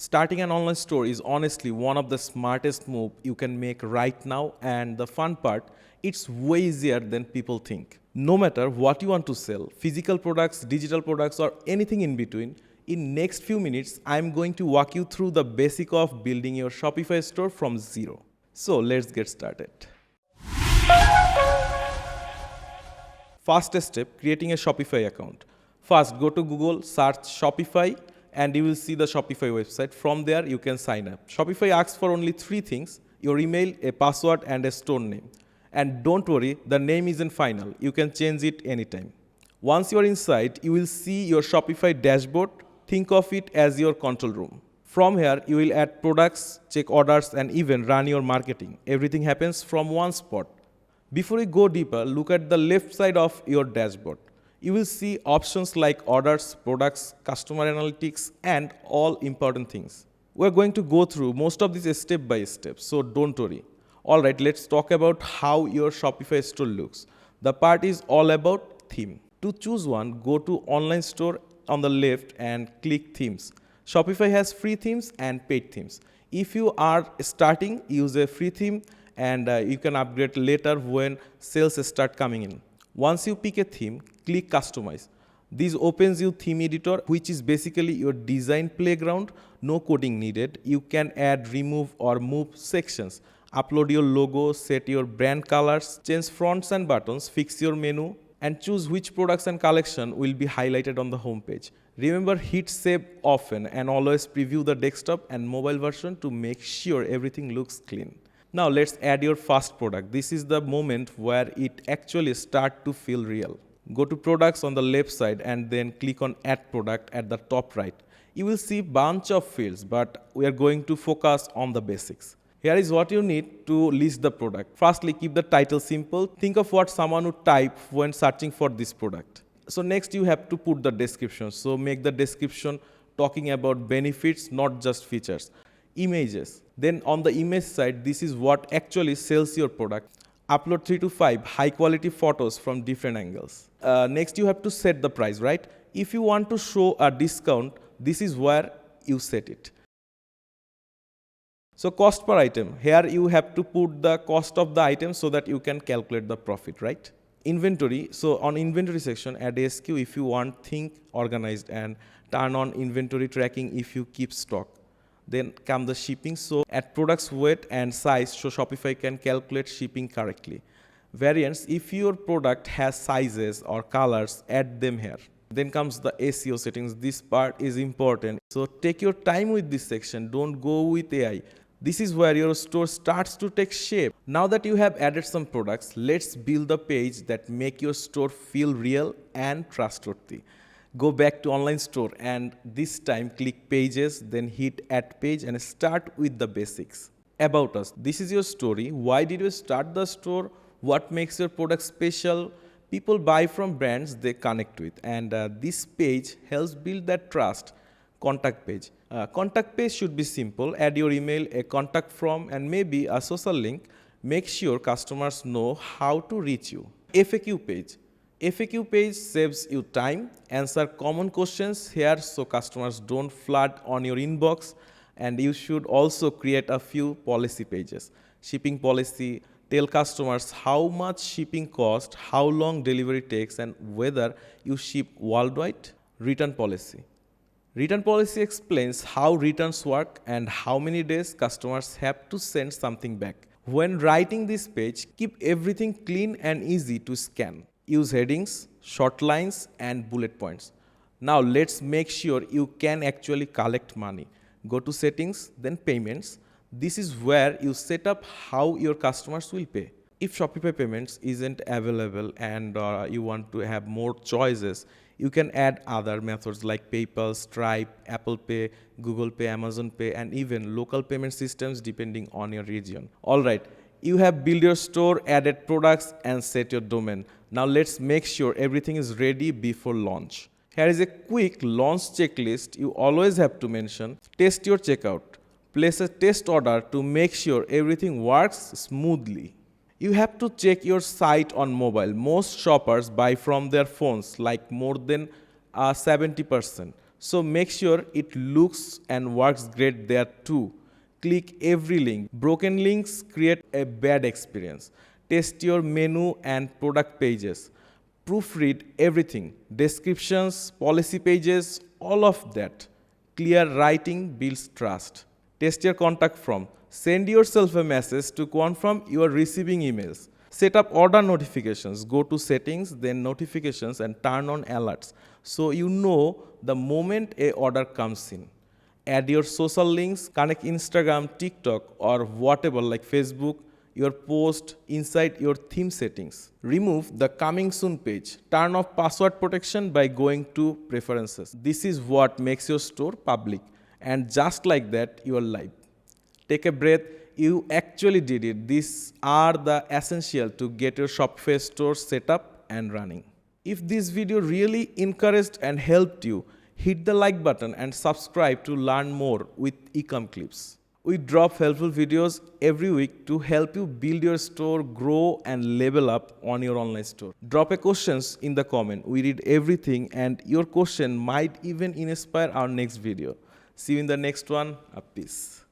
Starting an online store is honestly one of the smartest moves you can make right now, and the fun part, it's way easier than people think. No matter what you want to sell, physical products, digital products, or anything in between, in next few minutes, I'm going to walk you through the basic of building your Shopify store from zero. So let's get started. First step, creating a Shopify account. First, go to Google, search Shopify, and you will see the Shopify website. From there, you can sign up. Shopify asks for only 3 things: your email, a password, and a store name. And don't worry, the name isn't final. You can change it anytime. Once you're inside, you will see your Shopify dashboard. Think of it as your control room. From here, you will add products, check orders, and even run your marketing. Everything happens from one spot. Before we go deeper, look at the left side of your dashboard. You will see options like orders, products, customer analytics, and all important things. We're going to go through most of these step by step, so don't worry. Alright, let's talk about how your Shopify store looks. The part is all about theme. To choose one, go to online store on the left and click themes. Shopify has free themes and paid themes. If you are starting, use a free theme, and you can upgrade later when sales start coming in. Once you pick a theme, click Customize. This opens your theme editor, which is basically your design playground. No coding needed. You can add, remove, or move sections. Upload your logo, set your brand colors, change fonts and buttons, fix your menu, and choose which products and collection will be highlighted on the homepage. Remember, hit save often and always preview the desktop and mobile version to make sure everything looks clean. Now let's add your first product. This is the moment where it actually starts to feel real. Go to products on the left side and then click on add product at the top right. You will see bunch of fields, but we are going to focus on the basics. Here is what you need to list the product. Firstly, keep the title simple. Think of what someone would type when searching for this product. So next you have to put the description. So make the description talking about benefits, not just features. Images. Then on the image side, this is what actually sells your product. Upload 3 to 5 high quality photos from different angles. Next you have to set the price, right? If you want to show a discount, this is where you set it. So cost per item. Here you have to put the cost of the item so that you can calculate the profit, right? Inventory. So on inventory section, add SQ if you want things organized, and turn on inventory tracking if you keep stock. Then come the shipping. So add products weight and size so Shopify can calculate shipping correctly. Variants. If your product has sizes or colors, add them here. Then comes the SEO settings. This part is important. So take your time with this section. Don't go with AI. This is where your store starts to take shape. Now that you have added some products, let's build a page that make your store feel real and trustworthy. Go back to online store and this time click pages, then hit add page and start with the basics. About us. This is your story. Why did you start the store? What makes your product special? People buy from brands they connect with, and this page helps build that trust. Contact page. Contact page should be simple. Add your email, a contact form, and maybe a social link. Make sure customers know how to reach you. FAQ page. FAQ page saves you time. Answer common questions here so customers don't flood on your inbox. And you should also create a few policy pages. Shipping policy. Tell customers how much shipping costs, how long delivery takes, and whether you ship worldwide. Return policy. Return policy explains how returns work and how many days customers have to send something back. When writing this page, keep everything clean and easy to scan. Use headings, short lines, and bullet points. Now let's make sure you can actually collect money. Go to settings, then payments. This is where you set up how your customers will pay. If Shopify payments isn't available and you want to have more choices, you can add other methods like PayPal, Stripe, Apple Pay, Google Pay, Amazon Pay, and even local payment systems depending on your region. Alright, you have built your store, added products, and set your domain. Now let's make sure everything is ready before launch. Here is a quick launch checklist you always have to mention. Test your checkout. Place a test order to make sure everything works smoothly. You have to check your site on mobile. Most shoppers buy from their phones, like more than 70%. So make sure it looks and works great there too. Click every link. Broken links create a bad experience. Test your menu and product pages. Proofread everything. Descriptions, policy pages, all of that. Clear writing builds trust. Test your contact form. Send yourself a message to confirm you are receiving emails. Set up order notifications. Go to settings, then notifications, and turn on alerts so you know the moment a order comes in. Add your social links, connect Instagram, TikTok, or whatever like Facebook, your post inside your theme settings. Remove the coming soon page. Turn off password protection by going to preferences. This is what makes your store public. And just like that, you are live. Take a breath. You actually did it. These are the essential to get your Shopify store set up and running. If this video really encouraged and helped you, hit the like button and subscribe to learn more with Ecomclips. We drop helpful videos every week to help you build your store, grow, and level up on your online store. Drop a questions in the comment. We read everything, and your question might even inspire our next video. See you in the next one. Peace.